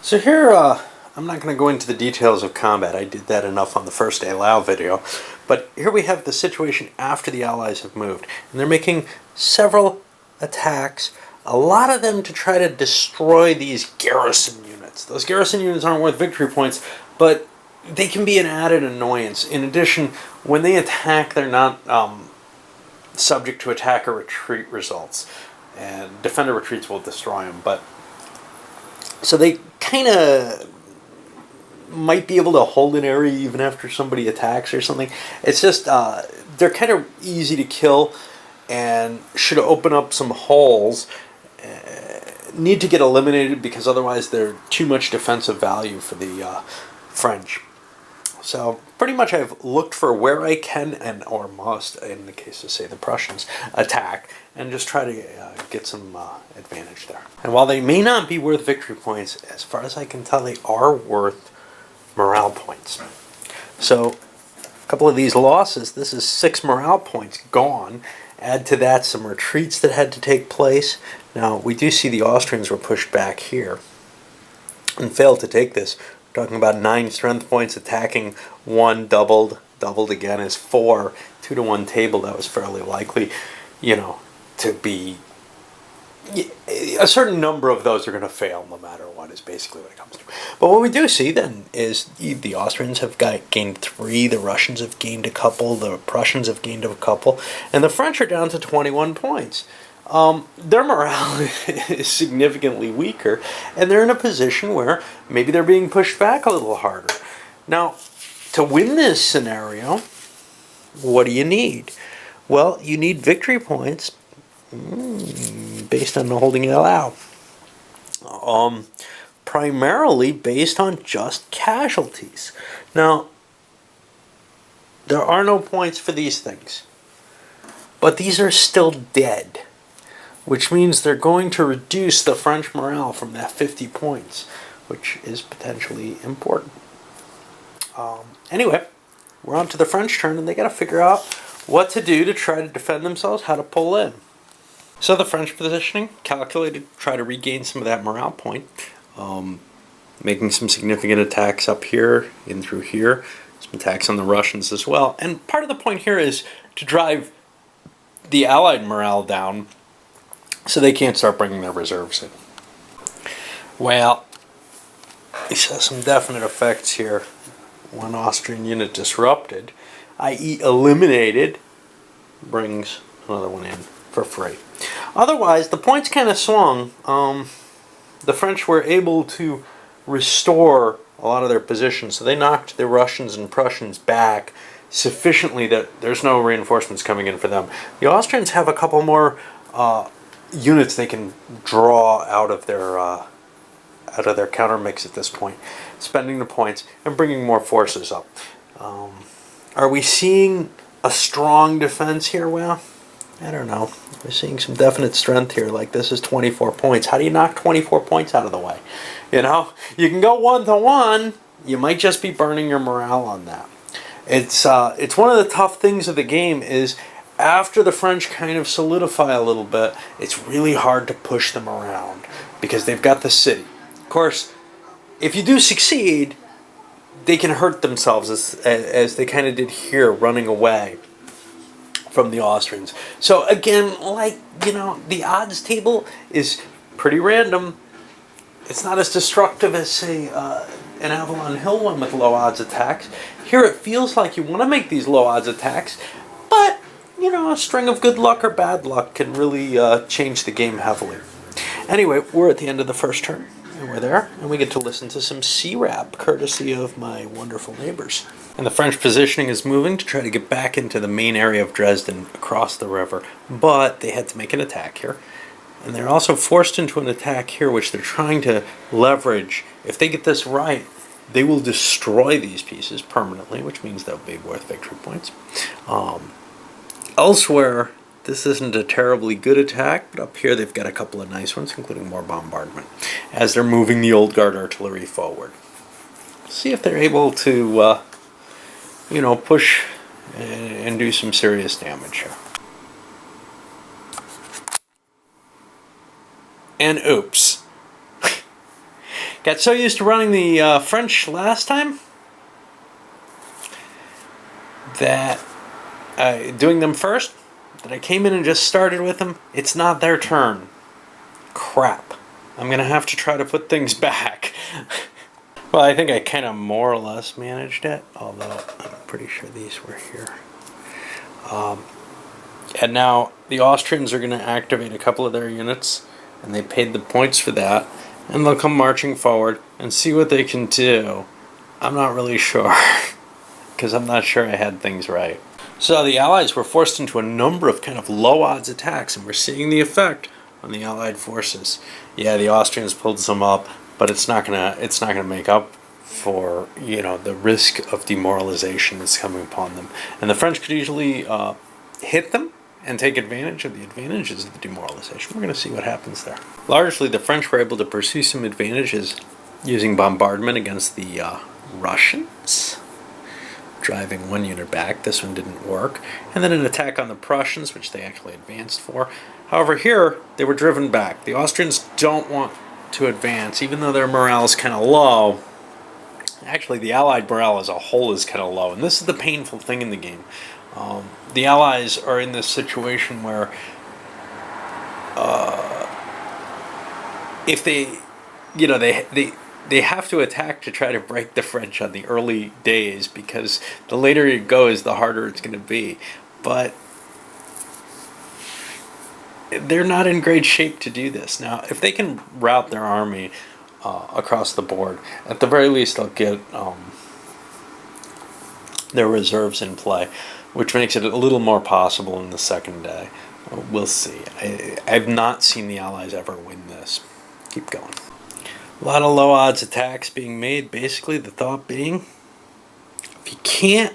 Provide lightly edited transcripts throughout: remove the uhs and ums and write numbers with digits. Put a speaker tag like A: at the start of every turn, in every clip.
A: So here, I'm not going to go into the details of combat. I did that enough on the first day Lao video. But here we have the situation after the Allies have moved. And they're making several attacks, a lot of them to try to destroy these garrison units. Those garrison units aren't worth victory points, but they can be an added annoyance. In addition, when they attack, they're not subject to attack or retreat results. And defender retreats will destroy them, but so they kind of might be able to hold an area even after somebody attacks or something. It's just, they're kind of easy to kill and should open up some holes. Need to get eliminated because otherwise they're too much defensive value for the French. So pretty much I've looked for where I can and or must, in the case of say the Prussians, attack and just try to get some advantage there. And while they may not be worth victory points, as far as I can tell, they are worth morale points. So a couple of these losses, this is 6 morale points gone. Add to that some retreats that had to take place. Now we do see the Austrians were pushed back here and failed to take this. We're talking about 9 strength points, attacking 1 doubled again is 4, 2-to-1 table. That was fairly likely, to be. A certain number of those are going to fail no matter what, is basically what it comes to. But what we do see then is the Austrians have gained 3, the Russians have gained a couple, the Prussians have gained a couple, and the French are down to 21 points. Their morale is significantly weaker, and they're in a position where maybe they're being pushed back a little harder. Now, to win this scenario, what do you need? Well, you need victory points based on the holding it out. Primarily based on just casualties. Now, there are no points for these things, but these are still dead, which means they're going to reduce the French morale from that 50 points, which is potentially important. Anyway, we're on to the French turn, and they got to figure out what to do to try to defend themselves, how to pull in. So the French positioning, calculated to try to regain some of that morale point, making some significant attacks up here, in through here, some attacks on the Russians as well. And part of the point here is to drive the Allied morale down so they can't start bringing their reserves in. Well, we saw some definite effects here. One Austrian unit disrupted, i.e. eliminated, brings another one in for free. Otherwise, the points kind of swung. The French were able to restore a lot of their positions, so they knocked the Russians and Prussians back sufficiently that there's no reinforcements coming in for them. The Austrians have a couple more units they can draw out of their counter mix at this point, spending the points and bringing more forces up. Are we seeing a strong defense here? Well, I don't know. We're seeing some definite strength here. Like, this is 24 points. How do you knock 24 points out of the way? You can go 1-to-1. You might just be burning your morale on that. It's one of the tough things of the game is after the French kind of solidify a little bit, it's really hard to push them around because they've got the city. Of course, if you do succeed, they can hurt themselves as they kind of did here, running away from the Austrians. So again, the odds table is pretty random. It's not as destructive as, say, an Avalon Hill one with low odds attacks. Here it feels like you want to make these low odds attacks, but, a string of good luck or bad luck can really change the game heavily. Anyway, we're at the end of the first turn, and we're there, and we get to listen to some C-rap, courtesy of my wonderful neighbors. And the French positioning is moving to try to get back into the main area of Dresden across the river, but they had to make an attack here. And they're also forced into an attack here, which they're trying to leverage. If they get this right, they will destroy these pieces permanently, which means they'll be worth victory points. Elsewhere, this isn't a terribly good attack, but up here they've got a couple of nice ones, including more bombardment, as they're moving the old guard artillery forward. See if they're able to, push and do some serious damage here. And oops. Got so used to running the French last time that doing them first, that I came in and just started with them. It's not their turn. Crap. I'm gonna have to try to put things back. Well, I think I kind of more or less managed it, although I'm pretty sure these were here. And now the Austrians are going to activate a couple of their units, and they paid the points for that, and they'll come marching forward and see what they can do. I'm not really sure, because I'm not sure I had things right. So the Allies were forced into a number of kind of low odds attacks, and we're seeing the effect on the Allied forces. Yeah, the Austrians pulled some up, but it's not gonna make up for, you know, the risk of demoralization that's coming upon them. And the French could easily hit them and take advantage of the advantages of the demoralization. We're going to see what happens there. Largely, the French were able to pursue some advantages using bombardment against the Russians, driving one unit back. This one didn't work. And then an attack on the Prussians, which they actually advanced for. However, here, they were driven back. The Austrians don't want to advance, even though their morale is kind of low. Actually, the Allied morale as a whole is kind of low, and this is the painful thing in the game. The Allies are in this situation where if they, you know, they have to attack to try to break the French on the early days, because the later it goes, the harder it's going to be. But they're not in great shape to do this. Now, if they can route their army across the board, at the very least they'll get their reserves in play, which makes it a little more possible in the second day. We'll see. I've not seen the Allies ever win this. Keep going. A lot of low odds attacks being made. Basically, the thought being, if you can't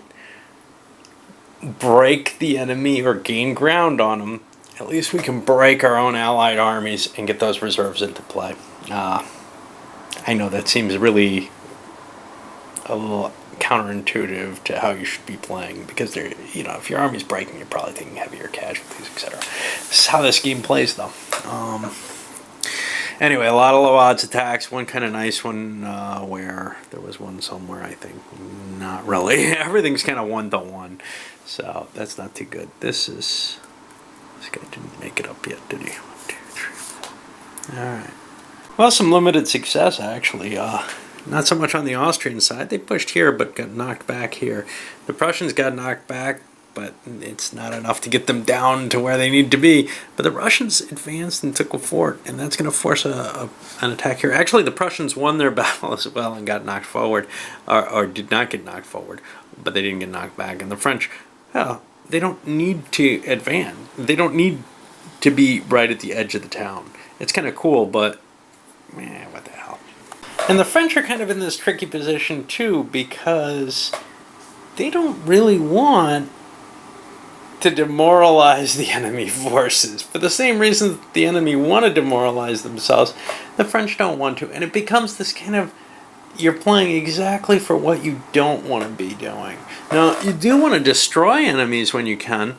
A: break the enemy or gain ground on them, at least we can break our own Allied armies and get those reserves into play. I know that seems really a little counterintuitive to how you should be playing, because they're, you know, if your army's breaking, you're probably taking heavier casualties, etc. This is how this game plays, though. Anyway, a lot of low odds attacks. One kind of nice one where there was one somewhere, I think. Not really. Everything's kind of 1-to-1, so that's not too good. This guy didn't make it up yet, did he? 1, 2, 3, 4. All right. Well, some limited success, actually. Not so much on the Austrian side. They pushed here, but got knocked back here. The Prussians got knocked back, but it's not enough to get them down to where they need to be. But the Russians advanced and took a fort, and that's going to force an attack here. Actually, the Prussians won their battle as well and got knocked forward, or did not get knocked forward, but they didn't get knocked back. And the French, well, they don't need to advance. They don't need to be right at the edge of the town. It's kind of cool, but what the hell. And the French are kind of in this tricky position too, because they don't really want to demoralize the enemy forces. For the same reason that the enemy want to demoralize themselves, the French don't want to. And it becomes this kind of, you're playing exactly for what you don't want to be doing. Now, you do want to destroy enemies when you can,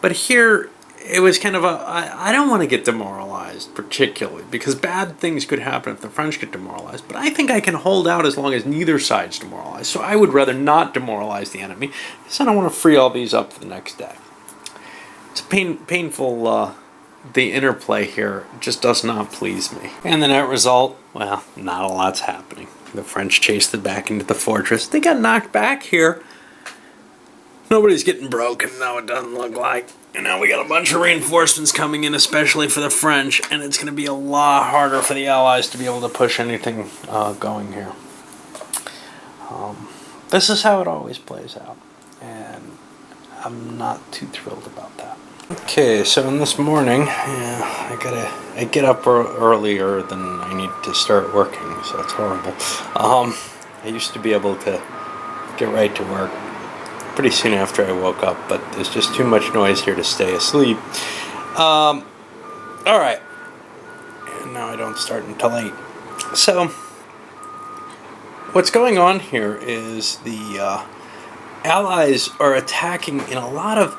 A: but here it was kind of I don't want to get demoralized particularly, because bad things could happen if the French get demoralized, but I think I can hold out as long as neither side's demoralized. So I would rather not demoralize the enemy, because I don't want to free all these up for the next day. It's painful, the interplay here just does not please me. And the net result, well, not a lot's happening. The French chased it back into the fortress. They got knocked back here. Nobody's getting broken, no, it doesn't look like. And now we got a bunch of reinforcements coming in, especially for the French, and it's going to be a lot harder for the Allies to be able to push anything going here. This is how it always plays out, and I'm not too thrilled about that. Okay, so in this morning, I get up earlier than I need to start working, so it's horrible. I used to be able to get right to work pretty soon after I woke up, but there's just too much noise here to stay asleep. All right, and now I don't start until 8. So what's going on here is the Allies are attacking in a lot of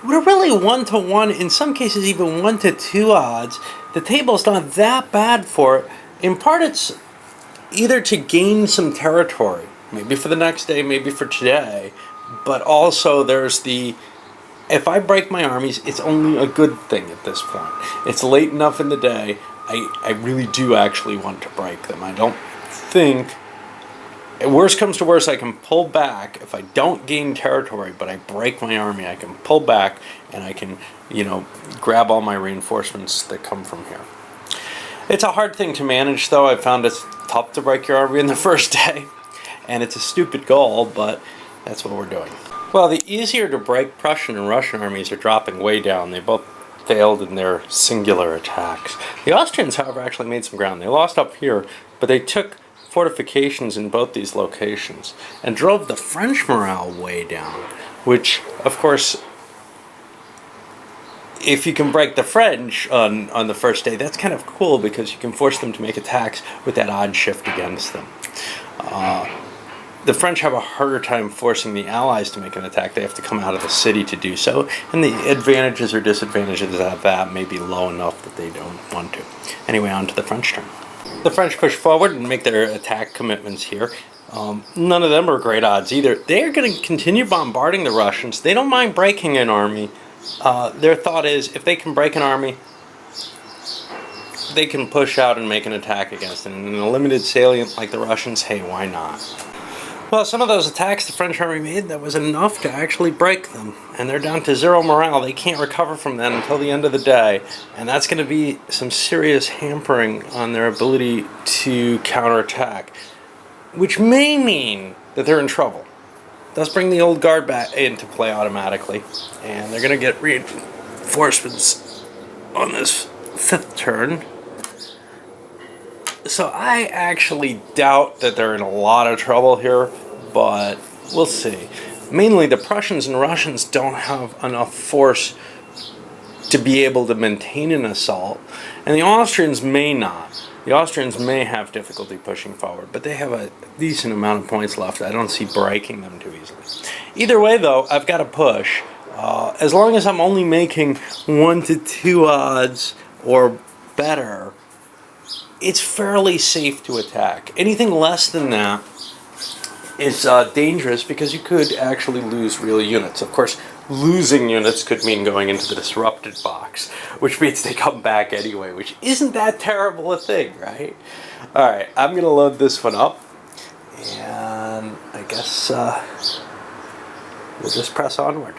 A: what are really 1-to-1, in some cases even 1-to-2 odds. The table's not that bad for it. In part, it's either to gain some territory, maybe for the next day, maybe for today, but also there's the, if I break my armies, it's only a good thing at this point. It's late enough in the day, I really do actually want to break them. I don't think, worst comes to worst, I can pull back. If I don't gain territory, but I break my army, I can pull back and I can, grab all my reinforcements that come from here. It's a hard thing to manage, though. I found it's tough to break your army in the first day, and it's a stupid goal, but that's what we're doing. Well, the easier to break Prussian and Russian armies are dropping way down. They both failed in their singular attacks. The Austrians, however, actually made some ground. They lost up here, but they took fortifications in both these locations and drove the French morale way down, which, of course, if you can break the French on the first day, that's kind of cool because you can force them to make attacks with that odd shift against them. The French have a harder time forcing the Allies to make an attack. They have to come out of the city to do so, and the advantages or disadvantages of that may be low enough that they don't want to. Anyway, on to the French turn. The French push forward and make their attack commitments here. None of them are great odds either. They are going to continue bombarding the Russians. They don't mind breaking an army. Their thought is, if they can break an army, they can push out and make an attack against it. And in a limited salient like the Russians, hey, why not? Well, some of those attacks the French army made, that was enough to actually break them. And they're down to 0 morale. They can't recover from that until the end of the day. And that's going to be some serious hampering on their ability to counterattack, which may mean that they're in trouble. Does bring the old guard back into play automatically, and they're going to get reinforcements on this 5th turn. So I actually doubt that they're in a lot of trouble here, but we'll see. Mainly the Prussians and Russians don't have enough force to be able to maintain an assault, and the Austrians may not. The Austrians may have difficulty pushing forward, but they have a decent amount of points left. I don't see breaking them too easily. Either way, though, I've got to push. As long as I'm only making 1 to 2 odds or better, it's fairly safe to attack. Anything less than that is dangerous because you could actually lose real units. Of course, losing units could mean going into the disrupted box, which means they come back anyway, which isn't that terrible a thing, right? Alright, I'm going to load this one up, and I guess we'll just press onward.